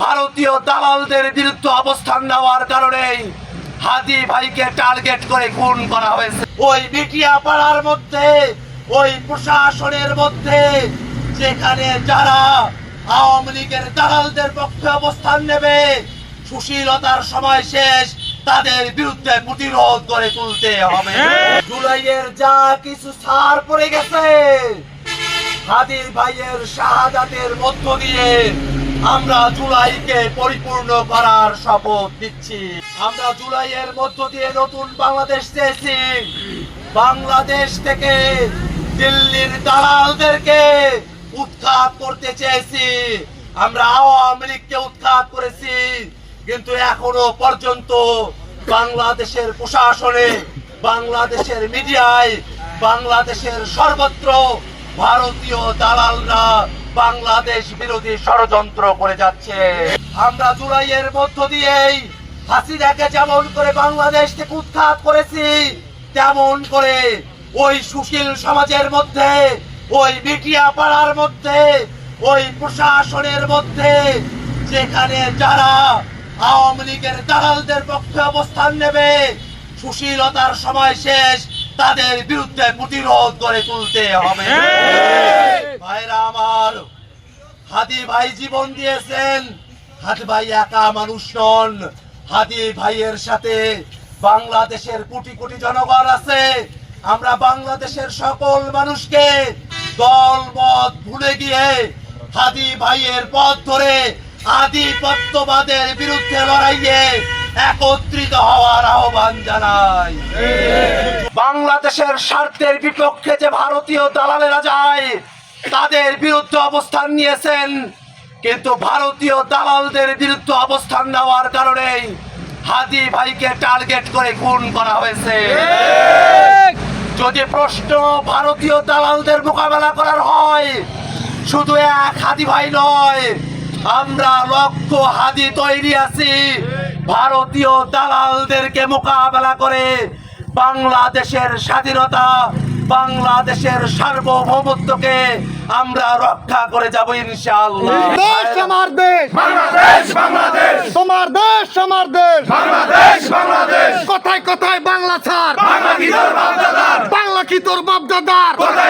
ভারতীয় দালালদের বিরুদ্ধে অবস্থান নেওয়ার কারণে হাদি ভাইকে টার্গেট করে খুন করা হয়েছে। ওই বিটিয়া পাড়ার মধ্যে, ওই প্রশাসনের মধ্যে যেখানে যারা আওয়ামী লীগের দালালদের পক্ষে অবস্থান নেবে, সুশীলতার সময় শেষ, তাদের বিরুদ্ধে প্রতিরোধ করে তুলতে হবে। জুলাইয়ের যা কিছু ছাড় পড়ে গেছে, হাদি ভাইয়ের শাহাদাতের মধ্য দিয়ে আমরা জুলাইকে পরিপূর্ণ করার শপথ দিচ্ছি। আমরা জুলাইয়ের মধ্য দিয়ে নতুন বাংলাদেশ চেয়েছি। বাংলাদেশ থেকে দিল্লির দালালদেরকে উৎখাত করতে চেয়েছি। আমরা আওয়ামী লীগকে উৎখাত করেছি, কিন্তু এখনো পর্যন্ত বাংলাদেশের প্রশাসনে, বাংলাদেশের মিডিয়ায়, বাংলাদেশের সর্বত্র ভারতীয় দালালরা বাংলাদেশ বিরোধী ষড়যন্ত্র করে যাচ্ছে। আমরা জুলাইয়ের মধ্য দিয়েই হাসিনাকে যেমন করে বাংলাদেশ থেকে উৎখাত করেছি, তেমন করে ওই সুশীল সমাজের মধ্যে, ওই বিটিয়া পাড়ার মধ্যে, ওই প্রশাসনের মধ্যে যেখানে যারা আওয়ামী লীগের দালালদের পক্ষে অবস্থান নেবে, সুশীলতার সময় শেষ, তাদের বিরুদ্ধে প্রতিরোধ করে তুলতে হবে। ভাইরা আমার, হাদি ভাই জীবন দিয়েছেন। হাদি ভাই একা মানুষ নন। হাদি ভাইয়ের সাথে বাংলাদেশের কোটি কোটি জনগণ আছে। আমরা বাংলাদেশের সকল মানুষকে দল মত ভুলে গিয়ে হাদি ভাইয়ের পথ ধরে আধিপত্যবাদের বিরুদ্ধে লড়াইয়ে একত্রিত হওয়ার আহ্বান জানাই। বাংলাদেশের স্বার্থের বিপক্ষে যে ভারতীয় দালালেরা যায়, তাদের বিরুদ্ধে অবস্থান নিয়েছেন, কিন্তু ভারতীয় দালালদের বিরুদ্ধে অবস্থান নেওয়ার কারণে হাদি ভাইকে টার্গেট করে খুন করা হয়েছে। যদি প্রশ্ন ভারতীয় দালালদের মোকাবেলা করার হয়, শুধু এক হাদি ভাই নয়, আমরা লক্ষ হাদি তৈরি আছি ভারতীয় দালালদেরকে মোকাবেলা করে বাংলাদেশের স্বাধীনতা, বাংলাদেশের সার্বভৌমত্বকে আমরা রক্ষা করে যাব ইনশাআল্লাহ। দেশ আমার দেশ, বাংলাদেশ বাংলাদেশ, তোমার দেশ আমার দেশ, বাংলাদেশ বাংলাদেশ, কোথায় কোথায় বাংলা ছাড়, বাংলা কি তোর বাপ দাদার, বাংলা কি তোর বাপ দাদার, কোথায়